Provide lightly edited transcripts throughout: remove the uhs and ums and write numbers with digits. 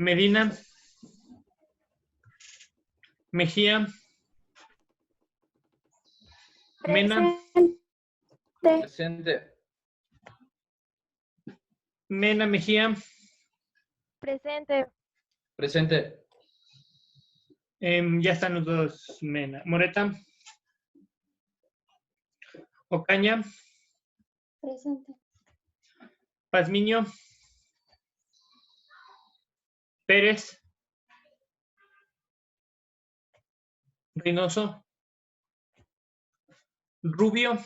Medina, Mejía, Mena, Presente. Mena, Mejía, Presente. Presente. ya están los dos, Mena. Moreta, Ocaña, Presente. Pazmiño, Pérez, Reynoso, Rubio,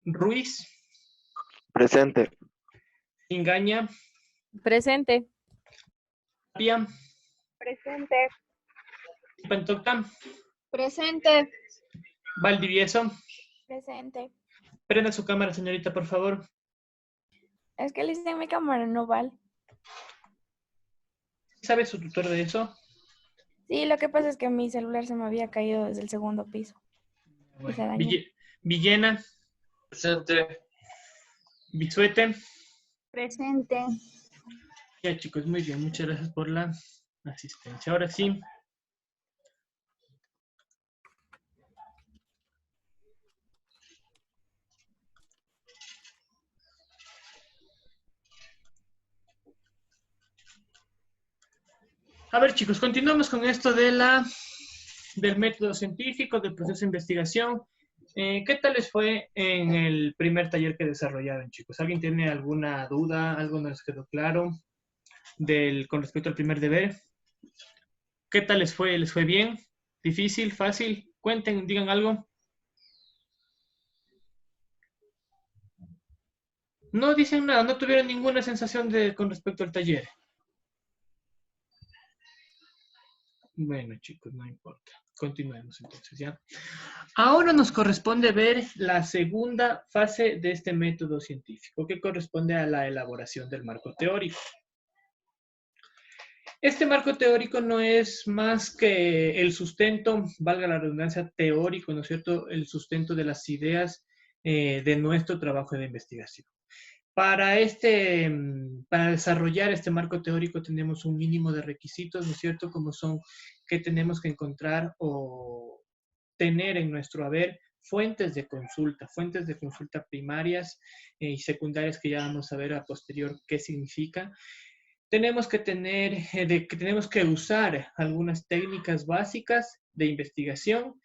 Ruiz, Presente. Ingaña, Presente. Tapia, Presente. Pantoca, Presente. Valdivieso. Presente. Prenda su cámara, señorita, por favor. Es que le hice en mi cámara, no vale. ¿Sabe su tutor de eso? Sí, lo que pasa es que mi celular se me había caído desde el segundo piso. Y se dañó. Villena, Presente. Bisuete. Presente. Ya, chicos, muy bien. Muchas gracias por la asistencia. Ahora sí. A ver, chicos, continuamos con esto de del método científico, del proceso de investigación. ¿Qué tal les fue en el primer taller que desarrollaron, chicos? ¿Alguien tiene alguna duda? ¿Algo no les quedó claro con respecto al primer deber? ¿Qué tal les fue? ¿Les fue bien? ¿Difícil? ¿Fácil? Cuenten, digan algo. No dicen nada, no tuvieron ninguna sensación con respecto al taller. Bueno, chicos, no importa. Continuemos entonces, ¿ya? Ahora nos corresponde ver la segunda fase de este método científico, que corresponde a la elaboración del marco teórico. Este marco teórico no es más que el sustento, valga la redundancia, teórico, ¿no es cierto?, el sustento de las ideas de nuestro trabajo de investigación. Para desarrollar este marco teórico tenemos un mínimo de requisitos, ¿no es cierto?, como son que tenemos que encontrar o tener en nuestro haber fuentes de consulta primarias y secundarias que ya vamos a ver a posterior qué significa. Tenemos que tenemos que usar algunas técnicas básicas de investigación,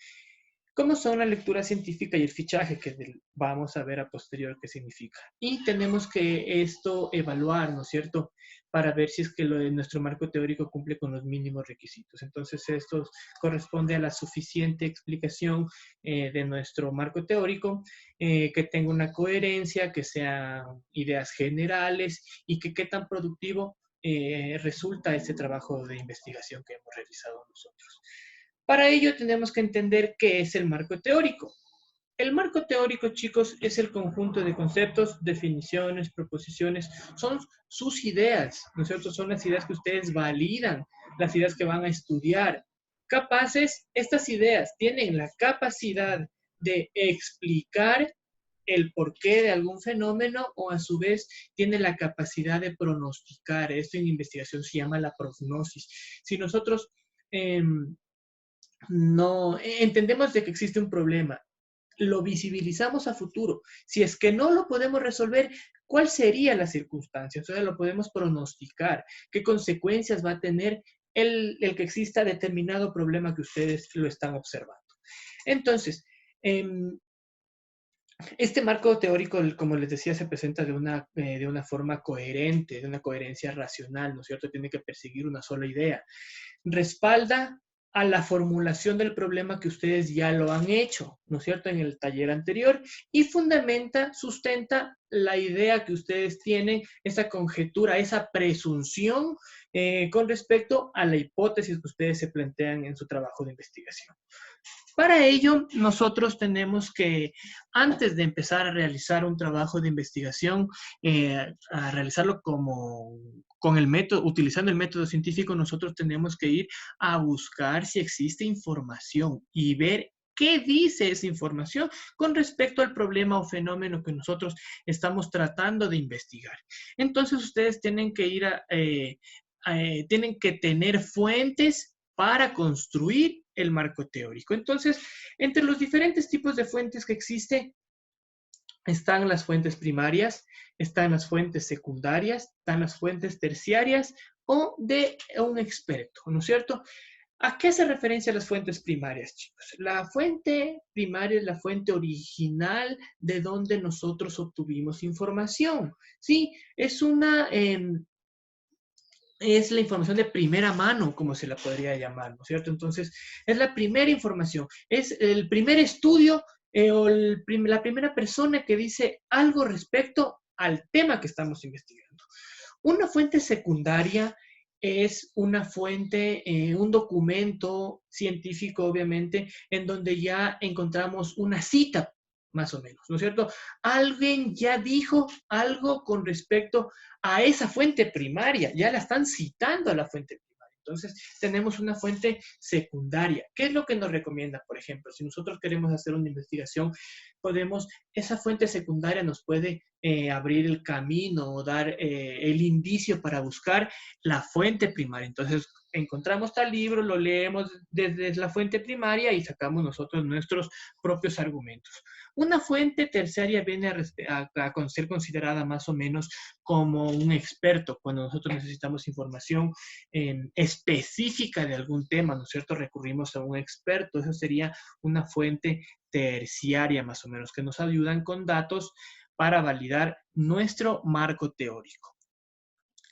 como son la lectura científica y el fichaje, que vamos a ver a posterior qué significa. Y tenemos que evaluar, ¿no es cierto?, para ver si es que lo de nuestro marco teórico cumple con los mínimos requisitos. Entonces, esto corresponde a la suficiente explicación de nuestro marco teórico, que tenga una coherencia, que sean ideas generales y que qué tan productivo resulta este trabajo de investigación que hemos realizado nosotros. Para ello tenemos que entender qué es el marco teórico. El marco teórico, chicos, es el conjunto de conceptos, definiciones, proposiciones, son sus ideas, ¿no es cierto? Son las ideas que ustedes validan, las ideas que van a estudiar. Estas ideas tienen la capacidad de explicar el porqué de algún fenómeno o a su vez tiene la capacidad de pronosticar. Esto en investigación se llama la prognosis. Si nosotros no entendemos de que existe un problema, lo visibilizamos a futuro. Si es que no lo podemos resolver, ¿cuál sería la circunstancia? Entonces lo podemos pronosticar. ¿Qué consecuencias va a tener el que exista determinado problema que ustedes lo están observando? Entonces, este marco teórico, como les decía, se presenta de una forma coherente, de una coherencia racional, ¿no es cierto? Tiene que perseguir una sola idea. Respalda a la formulación del problema que ustedes ya lo han hecho, ¿no es cierto?, en el taller anterior, y sustenta la idea que ustedes tienen, esa conjetura, esa presunción con respecto a la hipótesis que ustedes se plantean en su trabajo de investigación. Para ello, nosotros tenemos que, antes de empezar a realizar un trabajo de investigación, a realizarlo utilizando el método científico, nosotros tenemos que ir a buscar si existe información y ver qué dice esa información con respecto al problema o fenómeno que nosotros estamos tratando de investigar. Entonces ustedes tienen que tienen que tener fuentes para construir el marco teórico. Entonces, entre los diferentes tipos de fuentes que existen, están las fuentes primarias, están las fuentes secundarias, están las fuentes terciarias o de un experto, ¿no es cierto? ¿A qué hace referencia las fuentes primarias, chicos? La fuente primaria es la fuente original de donde nosotros obtuvimos información, ¿sí? Es es la información de primera mano, como se la podría llamar, ¿no es cierto? Entonces, es la primera información, es el primer estudio o la primera persona que dice algo respecto al tema que estamos investigando. Una fuente secundaria es una fuente, un documento científico, obviamente, en donde ya encontramos una cita, más o menos, ¿no es cierto? Alguien ya dijo algo con respecto a esa fuente primaria, ya la están citando a la fuente primaria. Entonces, tenemos una fuente secundaria. ¿Qué es lo que nos recomienda? Por ejemplo, si nosotros queremos hacer una investigación, esa fuente secundaria nos puede abrir el camino o dar el indicio para buscar la fuente primaria. Entonces, encontramos tal libro, lo leemos desde la fuente primaria y sacamos nosotros nuestros propios argumentos. Una fuente terciaria viene a ser considerada más o menos como un experto cuando nosotros necesitamos información específica de algún tema, ¿no es cierto? Recurrimos a un experto. Eso sería una fuente terciaria más o menos, que nos ayudan con datos para validar nuestro marco teórico.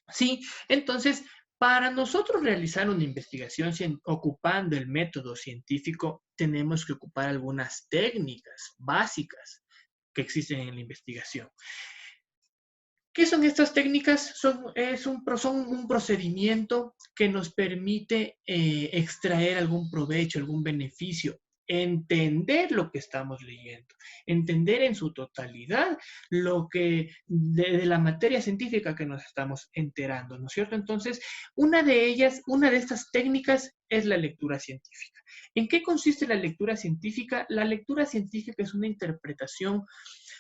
Sí, entonces, para nosotros realizar una investigación ocupando el método científico, tenemos que ocupar algunas técnicas básicas que existen en la investigación. ¿Qué son estas técnicas? Son un procedimiento que nos permite extraer algún provecho, algún beneficio, entender lo que estamos leyendo, entender en su totalidad de la materia científica que nos estamos enterando, ¿no es cierto? Entonces, una de estas técnicas es la lectura científica. ¿En qué consiste la lectura científica? La lectura científica es una interpretación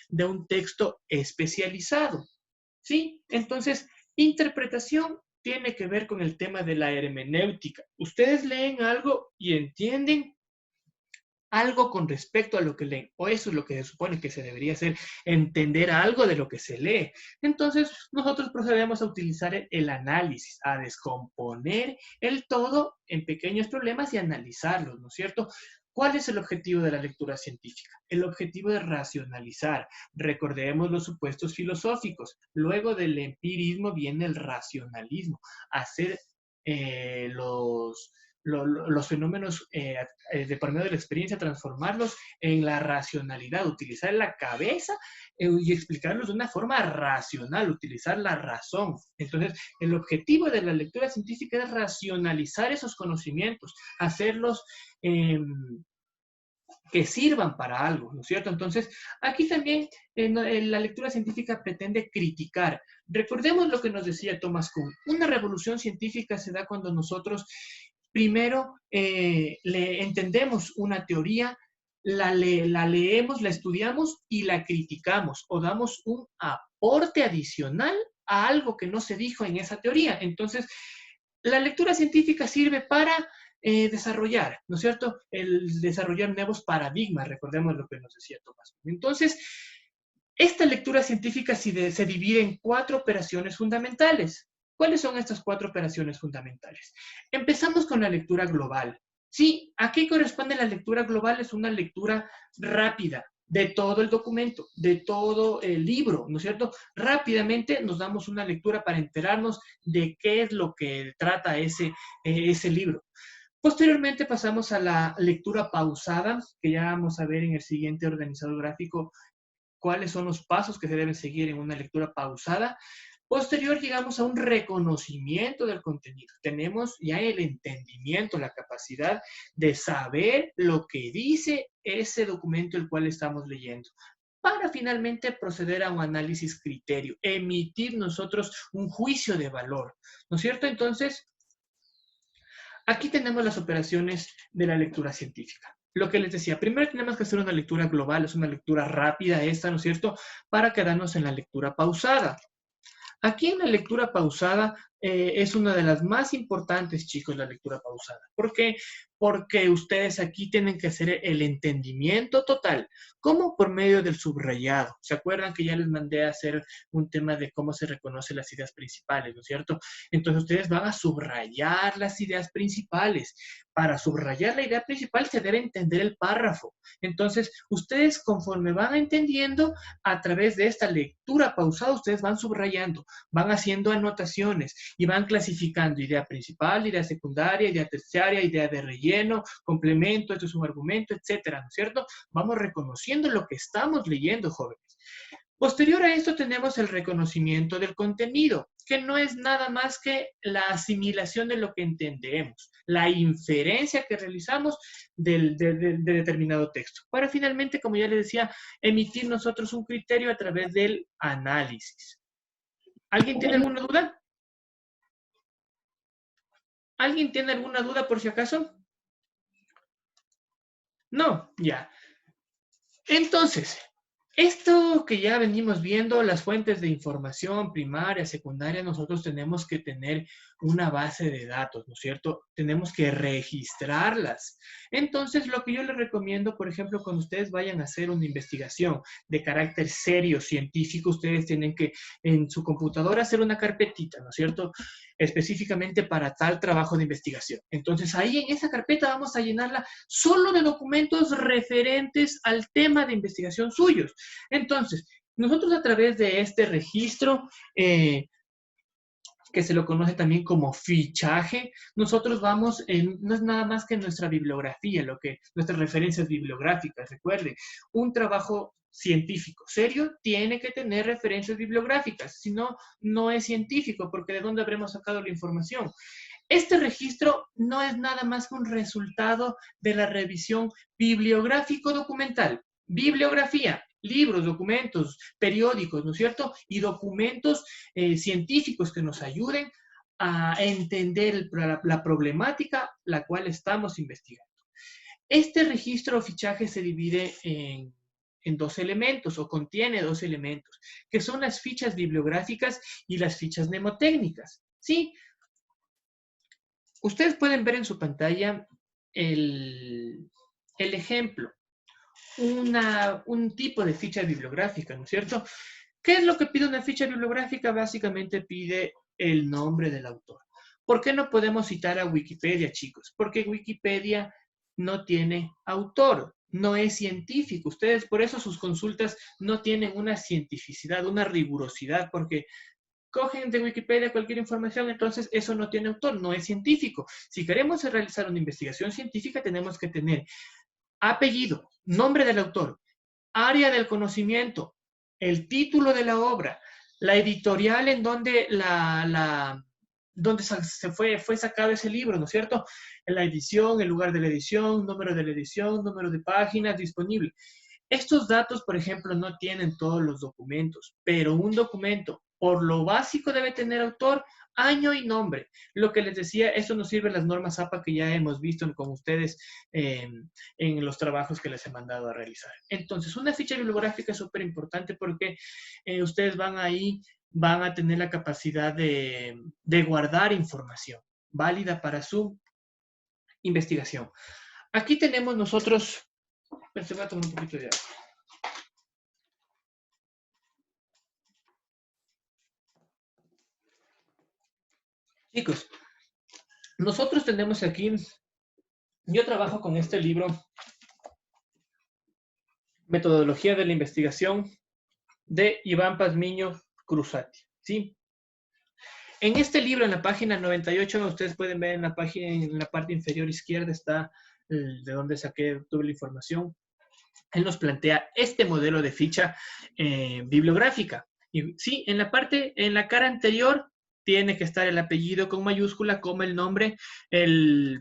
de un texto especializado. ¿Sí? Entonces, interpretación tiene que ver con el tema de la hermenéutica. Ustedes leen algo y entienden algo con respecto a lo que leen, o eso es lo que se supone que se debería hacer, entender algo de lo que se lee. Entonces, nosotros procedemos a utilizar el análisis, a descomponer el todo en pequeños problemas y analizarlos, ¿no es cierto? ¿Cuál es el objetivo de la lectura científica? El objetivo es racionalizar. Recordemos los supuestos filosóficos. Luego del empirismo viene el racionalismo. Hacer los fenómenos de por medio de la experiencia, transformarlos en la racionalidad, utilizar la cabeza y explicarlos de una forma racional, utilizar la razón. Entonces, el objetivo de la lectura científica es racionalizar esos conocimientos, hacerlos que sirvan para algo, ¿no es cierto? Entonces, aquí también la lectura científica pretende criticar. Recordemos lo que nos decía Thomas Kuhn. Una revolución científica se da cuando nosotros primero le entendemos una teoría, la leemos, la estudiamos y la criticamos o damos un aporte adicional a algo que no se dijo en esa teoría. Entonces, la lectura científica sirve para desarrollar, ¿no es cierto? El desarrollar nuevos paradigmas, recordemos lo que nos decía Tomás. Entonces, esta lectura científica se divide en 4 operaciones fundamentales. ¿Cuáles son estas 4 operaciones fundamentales? Empezamos con la lectura global. Sí, ¿a qué corresponde la lectura global? Es una lectura rápida de todo el documento, de todo el libro, ¿no es cierto? Rápidamente nos damos una lectura para enterarnos de qué es lo que trata ese libro. Posteriormente pasamos a la lectura pausada, que ya vamos a ver en el siguiente organizador gráfico cuáles son los pasos que se deben seguir en una lectura pausada. Posterior llegamos a un reconocimiento del contenido. Tenemos ya el entendimiento, la capacidad de saber lo que dice ese documento el cual estamos leyendo, para finalmente proceder a un análisis criterio, emitir nosotros un juicio de valor, ¿no es cierto? Entonces, aquí tenemos las operaciones de la lectura científica. lo que les decía, primero tenemos que hacer una lectura global, es una lectura rápida esta, ¿no es cierto?, para quedarnos en la lectura pausada. Aquí en la lectura pausada es una de las más importantes, chicos, la lectura pausada. ¿Por qué? Porque ustedes aquí tienen que hacer el entendimiento total. ¿Cómo? Por medio del subrayado. ¿Se acuerdan que ya les mandé a hacer un tema de cómo se reconocen las ideas principales, ¿no es cierto? Entonces ustedes van a subrayar las ideas principales. Para subrayar la idea principal se debe entender el párrafo. Entonces, ustedes conforme van entendiendo, a través de esta lectura pausada, ustedes van subrayando, van haciendo anotaciones y van clasificando idea principal, idea secundaria, idea terciaria, idea de relleno, complemento, esto es un argumento, etcétera, ¿no es cierto? Vamos reconociendo lo que estamos leyendo, jóvenes. Posterior a esto tenemos el reconocimiento del contenido, que no es nada más que la asimilación de lo que entendemos, la inferencia que realizamos de determinado texto, para finalmente, como ya les decía, emitir nosotros un criterio a través del análisis. ¿Alguien tiene alguna duda? ¿Alguien tiene alguna duda por si acaso? No, ya. Entonces, esto que ya venimos viendo, las fuentes de información primaria, secundaria, nosotros tenemos que tener una base de datos, ¿no es cierto? Tenemos que registrarlas. Entonces, lo que yo les recomiendo, por ejemplo, cuando ustedes vayan a hacer una investigación de carácter serio, científico, ustedes tienen que en su computadora hacer una carpetita, ¿no es cierto?, específicamente para tal trabajo de investigación. Entonces, ahí en esa carpeta vamos a llenarla solo de documentos referentes al tema de investigación suyos. Entonces, nosotros a través de este registro, que se lo conoce también como fichaje, nosotros vamos no es nada más que nuestra bibliografía, nuestras referencias bibliográficas. Recuerde, un trabajo científico serio tiene que tener referencias bibliográficas, si no, no es científico, porque ¿de dónde habremos sacado la información? Este registro no es nada más que un resultado de la revisión bibliográfico-documental. Bibliografía, libros, documentos, periódicos, ¿no es cierto? Y documentos científicos que nos ayuden a entender la problemática la cual estamos investigando. Este registro o fichaje se divide en dos elementos, o contiene dos elementos, que son las fichas bibliográficas y las fichas mnemotécnicas, ¿sí? Ustedes pueden ver en su pantalla el ejemplo, un tipo de ficha bibliográfica, ¿no es cierto? ¿Qué es lo que pide una ficha bibliográfica? Básicamente pide el nombre del autor. ¿Por qué no podemos citar a Wikipedia, chicos? Porque Wikipedia no tiene autor, no es científico. Ustedes, por eso sus consultas no tienen una cientificidad, una rigurosidad, porque cogen de Wikipedia cualquier información, entonces eso no tiene autor, no es científico. Si queremos realizar una investigación científica, tenemos que tener apellido, nombre del autor, área del conocimiento, el título de la obra, la editorial en donde donde fue sacado ese libro, ¿no es cierto? La edición, el lugar de la edición, número de páginas disponible. Estos datos, por ejemplo, no tienen todos los documentos, pero un documento, por lo básico, debe tener autor, año y nombre. Lo que les decía, eso nos sirve las normas APA que ya hemos visto con ustedes en los trabajos que les he mandado a realizar. Entonces, una ficha bibliográfica es súper importante porque ustedes van a tener la capacidad de guardar información válida para su investigación. Aquí tenemos nosotros... Se va a tomar un poquito de agua. Chicos, nosotros tenemos aquí, yo trabajo con este libro, Metodología de la Investigación, de Iván Pazmiño Cruzati, ¿sí? En este libro, en la página 98, ustedes pueden ver en la parte inferior izquierda está de donde tuve la información. Él nos plantea este modelo de ficha bibliográfica. Y sí, en la cara anterior tiene que estar el apellido con mayúscula, como el nombre, el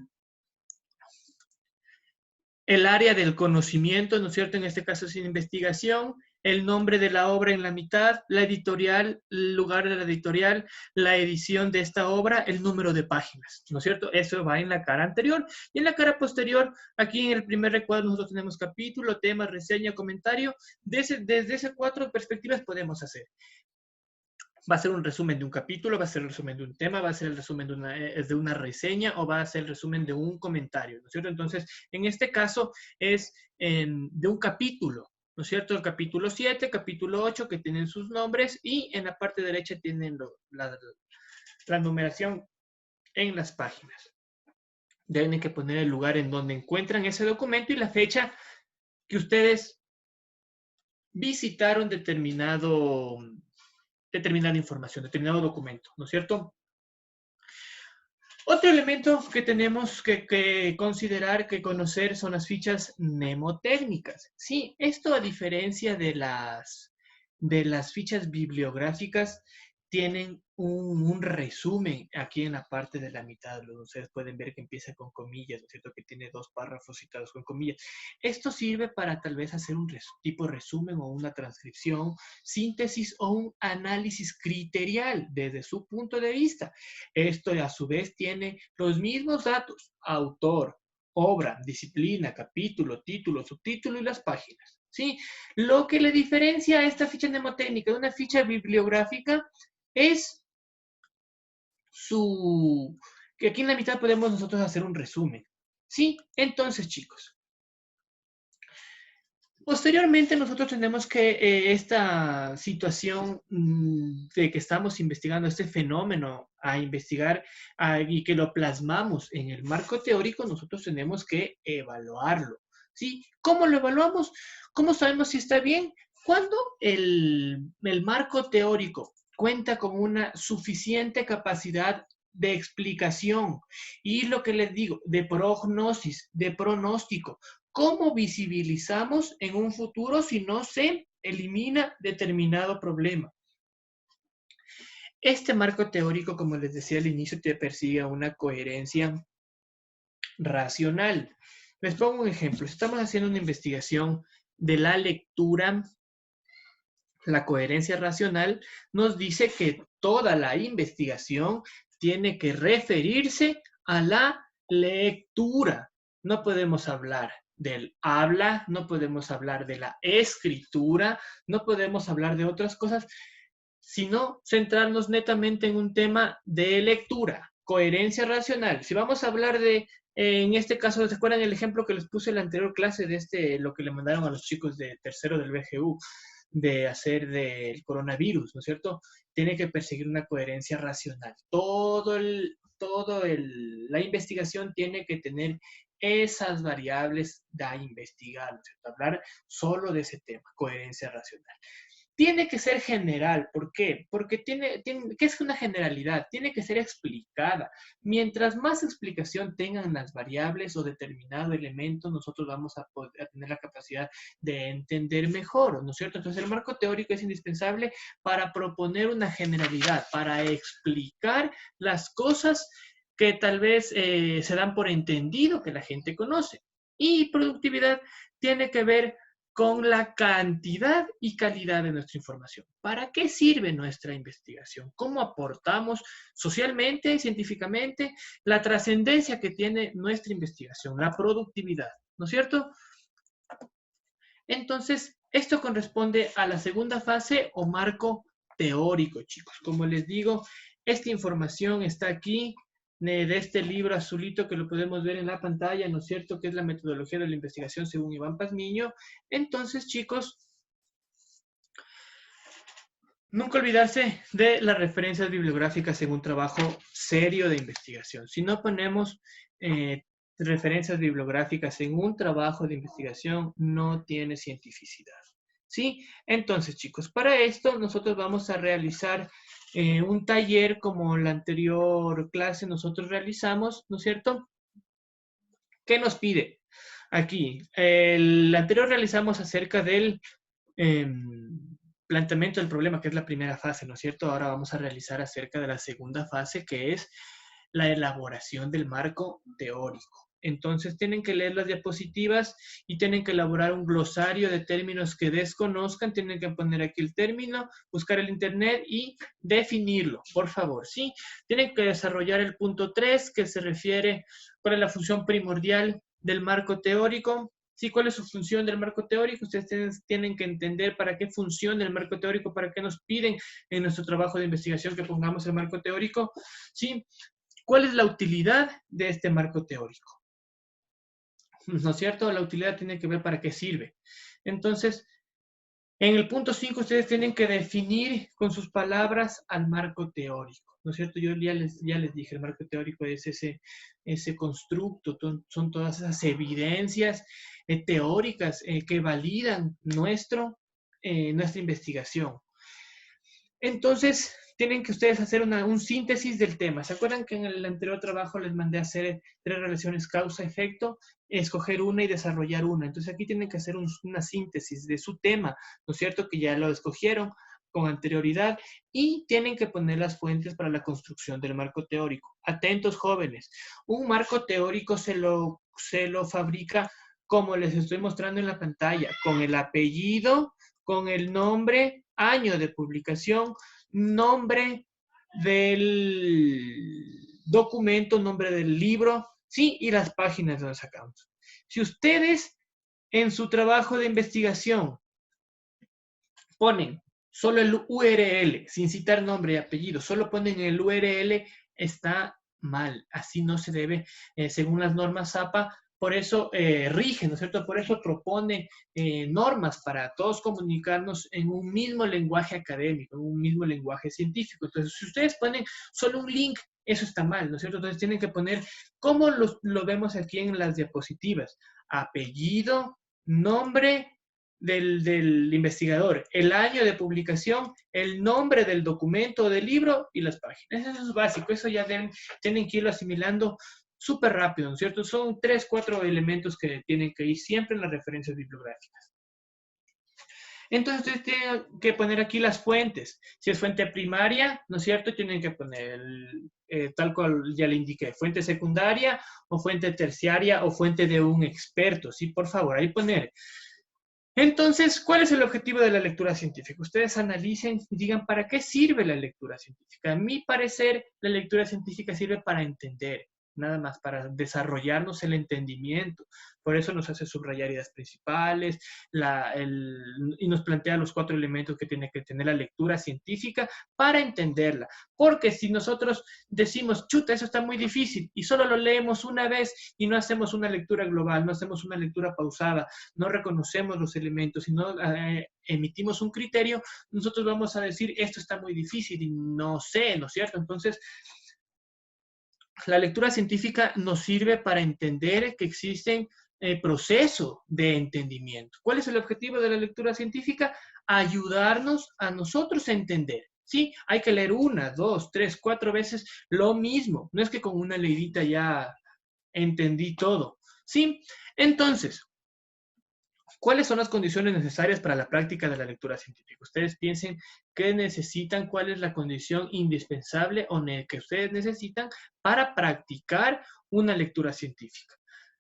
área del conocimiento, ¿no es cierto? En este caso es investigación, el nombre de la obra en la mitad, la editorial, el lugar de la editorial, la edición de esta obra, el número de páginas, ¿no es cierto? Eso va en la cara anterior. Y en la cara posterior, aquí en el primer recuadro nosotros tenemos capítulo, tema, reseña, comentario. Desde esas 4 perspectivas podemos hacer. Va a ser un resumen de un capítulo, va a ser el resumen de un tema, va a ser el resumen de una reseña o va a ser el resumen de un comentario, ¿no es cierto? Entonces, en este caso es de un capítulo, ¿no es cierto? El capítulo 7, capítulo 8, que tienen sus nombres y en la parte derecha tienen la numeración en las páginas. Deben que poner el lugar en donde encuentran ese documento y la fecha que ustedes visitaron determinada información, determinado documento, ¿no es cierto? Otro elemento que tenemos que considerar, que conocer, son las fichas mnemotécnicas. Sí, esto a diferencia de las fichas bibliográficas, tienen un resumen aquí en la parte de la mitad. Ustedes pueden ver que empieza con comillas, ¿no es cierto? Que tiene 2 párrafos citados con comillas. Esto sirve para tal vez hacer un tipo resumen o una transcripción, síntesis o un análisis criterial desde su punto de vista. Esto a su vez tiene los mismos datos: autor, obra, disciplina, capítulo, título, subtítulo y las páginas. ¿Sí? Lo que le diferencia a esta ficha mnemotécnica de una ficha bibliográfica es que aquí en la mitad podemos nosotros hacer un resumen. ¿Sí? Entonces, chicos, posteriormente nosotros tenemos que esta situación de que estamos investigando, este fenómeno a investigar y que lo plasmamos en el marco teórico, nosotros tenemos que evaluarlo. ¿Sí? ¿Cómo lo evaluamos? ¿Cómo sabemos si está bien? Cuando el marco teórico cuenta con una suficiente capacidad de explicación y lo que les digo, de prognosis, de pronóstico. ¿Cómo visibilizamos en un futuro si no se elimina determinado problema? Este marco teórico, como les decía al inicio, te persigue una coherencia racional. Les pongo un ejemplo. Estamos haciendo una investigación de la lectura. La coherencia racional nos dice que toda la investigación tiene que referirse a la lectura. No podemos hablar del habla, no podemos hablar de la escritura, no podemos hablar de otras cosas, sino centrarnos netamente en un tema de lectura, coherencia racional. Si vamos a hablar en este caso, ¿se acuerdan el ejemplo que les puse en la anterior clase de lo que le mandaron a los chicos de tercero del BGU? De hacer del coronavirus, ¿no es cierto? Tiene que perseguir una coherencia racional. La investigación tiene que tener esas variables a investigar, ¿no es cierto? Hablar solo de ese tema, coherencia racional. Tiene que ser general. ¿Por qué? Porque ¿qué es una generalidad? Tiene que ser explicada. Mientras más explicación tengan las variables o determinado elemento, nosotros vamos a tener la capacidad de entender mejor, ¿no es cierto? Entonces, el marco teórico es indispensable para proponer una generalidad, para explicar las cosas que tal vez se dan por entendido que la gente conoce. Y productividad tiene que ver con la cantidad y calidad de nuestra información. ¿Para qué sirve nuestra investigación? ¿Cómo aportamos socialmente, científicamente, la trascendencia que tiene nuestra investigación, la productividad? ¿No es cierto? Entonces, esto corresponde a la segunda fase o marco teórico, chicos. Como les digo, esta información está aquí de este libro azulito que lo podemos ver en la pantalla, ¿no es cierto? Que es la metodología de la investigación según Iván Pazmiño. Entonces, chicos, nunca olvidarse de las referencias bibliográficas en un trabajo serio de investigación. Si no ponemos referencias bibliográficas en un trabajo de investigación, no tiene cientificidad. ¿Sí? Entonces, chicos, para esto nosotros vamos a realizar un taller como la anterior clase nosotros realizamos, ¿no es cierto? ¿Qué nos pide? Aquí, el anterior realizamos acerca del planteamiento del problema, que es la primera fase, ¿no es cierto? Ahora vamos a realizar acerca de la segunda fase, que es la elaboración del marco teórico. Entonces tienen que leer las diapositivas y tienen que elaborar un glosario de términos que desconozcan. Tienen que poner aquí el término, buscar el internet y definirlo, por favor, ¿sí? Tienen que desarrollar el punto 3, que se refiere cuál es la función primordial del marco teórico. Sí, ¿cuál es su función del marco teórico? Ustedes tienen que entender para qué funciona el marco teórico, para qué nos piden en nuestro trabajo de investigación que pongamos el marco teórico. ¿Sí? ¿Cuál es la utilidad de este marco teórico? ¿No es cierto? La utilidad tiene que ver para qué sirve. Entonces, en el punto 5 ustedes tienen que definir con sus palabras al marco teórico, ¿no es cierto? Yo ya les dije, el marco teórico es ese constructo, son todas esas evidencias teóricas que validan nuestra investigación. Entonces, tienen que ustedes hacer un síntesis del tema. ¿Se acuerdan que en el anterior trabajo les mandé a hacer 3 relaciones causa-efecto? Escoger una y desarrollar una. Entonces, aquí tienen que hacer una síntesis de su tema, ¿no es cierto? Que ya lo escogieron con anterioridad y tienen que poner las fuentes para la construcción del marco teórico. Atentos, jóvenes. Un marco teórico se lo fabrica como les estoy mostrando en la pantalla, con el apellido, con el nombre, año de publicación, nombre del documento, nombre del libro, sí, y las páginas donde sacamos. Si ustedes en su trabajo de investigación ponen solo el URL, sin citar nombre y apellido, solo ponen el URL, está mal. Así no se debe, según las normas APA, por eso rige, ¿no es cierto? Por eso propone normas para todos comunicarnos en un mismo lenguaje académico, en un mismo lenguaje científico. Entonces, si ustedes ponen solo un link, eso está mal, ¿no es cierto? Entonces tienen que poner, como lo vemos aquí en las diapositivas, apellido, nombre del investigador, el año de publicación, el nombre del documento o del libro y las páginas. Eso es básico, eso ya tienen que irlo asimilando súper rápido, ¿no es cierto? Son 3, 4 elementos que tienen que ir siempre en las referencias bibliográficas. Entonces, ustedes tienen que poner aquí las fuentes. Si es fuente primaria, ¿no es cierto? Tienen que poner, tal cual ya le indiqué, fuente secundaria o fuente terciaria o fuente de un experto, ¿sí? Por favor, ahí poner. Entonces, ¿cuál es el objetivo de la lectura científica? Ustedes analicen y digan, ¿para qué sirve la lectura científica? A mi parecer, la lectura científica sirve para entender, nada más, para desarrollarnos el entendimiento. Por eso nos hace subrayar ideas principales y nos plantea los 4 elementos que tiene que tener la lectura científica para entenderla. Porque si nosotros decimos, chuta, eso está muy difícil, y solo lo leemos una vez y no hacemos una lectura global, no hacemos una lectura pausada, no reconocemos los elementos y no emitimos un criterio, nosotros vamos a decir, esto está muy difícil y no sé, ¿no es cierto? Entonces, la lectura científica nos sirve para entender que existen procesos de entendimiento. ¿Cuál es el objetivo de la lectura científica? Ayudarnos a nosotros a entender. ¿Sí? Hay que leer 1, 2, 3, 4 veces lo mismo. No es que con una leidita ya entendí todo. ¿Sí? Entonces, ¿cuáles son las condiciones necesarias para la práctica de la lectura científica? Ustedes piensen qué necesitan, cuál es la condición indispensable o que ustedes necesitan para practicar una lectura científica.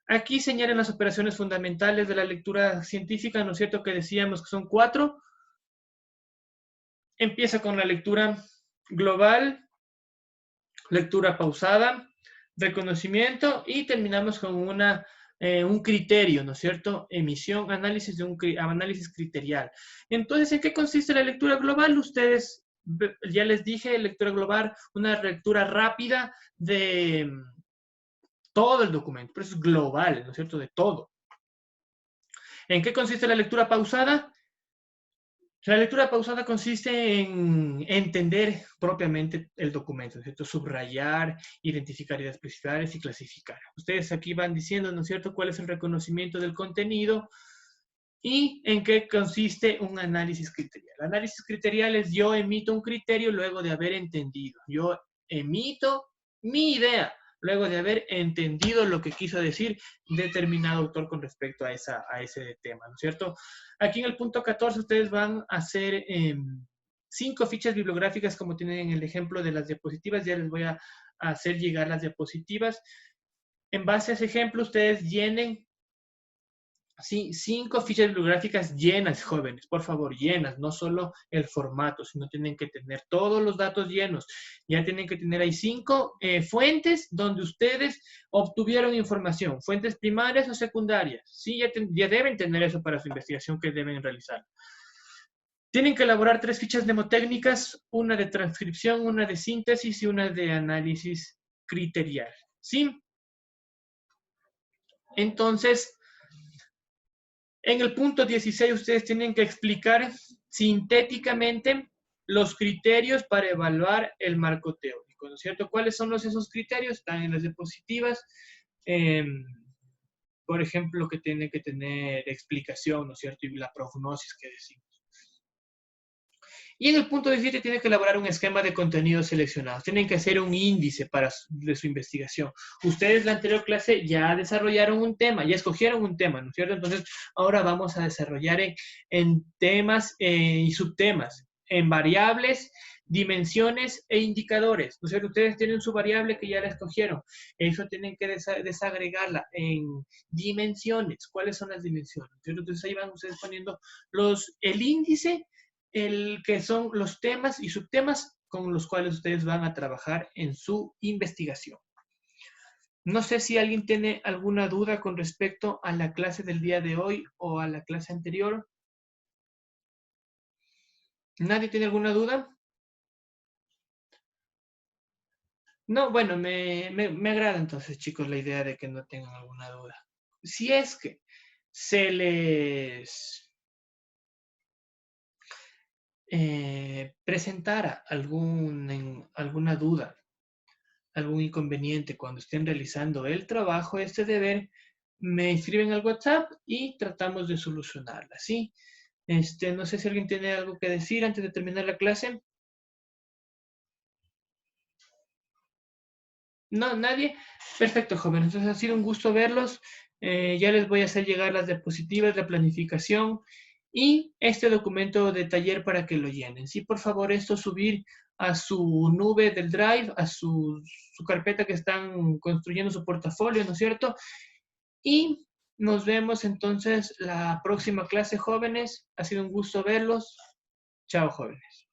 Aquí señalan las operaciones fundamentales de la lectura científica, ¿no es cierto? Que decíamos que son 4. Empieza con la lectura global, lectura pausada, reconocimiento y terminamos con un criterio, ¿no es cierto? Emisión, análisis criterial. Entonces, ¿en qué consiste la lectura global? Ustedes, ya les dije, lectura global, una lectura rápida de todo el documento, pero eso es global, ¿no es cierto? De todo. ¿En qué consiste la lectura pausada? La lectura pausada consiste en entender propiamente el documento, ¿no es cierto? Subrayar, identificar ideas principales y clasificar. Ustedes aquí van diciendo, ¿no es cierto?, cuál es el reconocimiento del contenido y en qué consiste un análisis criterial. El análisis criterial es yo emito un criterio luego de haber entendido. Yo emito mi idea luego de haber entendido lo que quiso decir determinado autor con respecto a ese tema, ¿no es cierto? Aquí en el punto 14 ustedes van a hacer 5 fichas bibliográficas como tienen en el ejemplo de las diapositivas. Ya les voy a hacer llegar las diapositivas. En base a ese ejemplo, ustedes llenen 5 fichas bibliográficas llenas, jóvenes, por favor, llenas, no solo el formato, sino tienen que tener todos los datos llenos. Ya tienen que tener ahí 5 fuentes donde ustedes obtuvieron información, fuentes primarias o secundarias. Sí, ya deben tener eso para su investigación que deben realizar. Tienen que elaborar 3 fichas mnemotécnicas, una de transcripción, una de síntesis y una de análisis criterial. ¿Sí? Entonces, en el punto 16 ustedes tienen que explicar sintéticamente los criterios para evaluar el marco teórico, ¿no es cierto? ¿Cuáles son esos criterios? Están en las diapositivas. Por ejemplo, que tiene que tener explicación, ¿no es cierto? Y la prognosis que decimos. Y en el punto 17 tienen que elaborar un esquema de contenidos seleccionados. Tienen que hacer un índice de su investigación. Ustedes en la anterior clase ya desarrollaron un tema, ya escogieron un tema, ¿no es cierto? Entonces, ahora vamos a desarrollar en temas y subtemas, en variables, dimensiones e indicadores, ¿no es cierto? Ustedes tienen su variable que ya la escogieron. Eso tienen que desagregarla en dimensiones. ¿Cuáles son las dimensiones? ¿No es cierto? Entonces, ahí van ustedes poniendo el índice, que son los temas y subtemas con los cuales ustedes van a trabajar en su investigación. No sé si alguien tiene alguna duda con respecto a la clase del día de hoy o a la clase anterior. ¿Nadie tiene alguna duda? No, bueno, me agrada entonces, chicos, la idea de que no tengan alguna duda. Si es que se les presentara alguna duda, algún inconveniente cuando estén realizando el trabajo, este deber, me escriben al WhatsApp y tratamos de solucionarla, ¿sí? No sé si alguien tiene algo que decir antes de terminar la clase. No, nadie. Perfecto, jóvenes. Entonces ha sido un gusto verlos. Ya les voy a hacer llegar las diapositivas de planificación y este documento de taller para que lo llenen. Sí, por favor, esto subir a su nube del Drive, a su carpeta que están construyendo su portafolio, ¿no es cierto? Y nos vemos entonces la próxima clase, jóvenes. Ha sido un gusto verlos. Chao, jóvenes.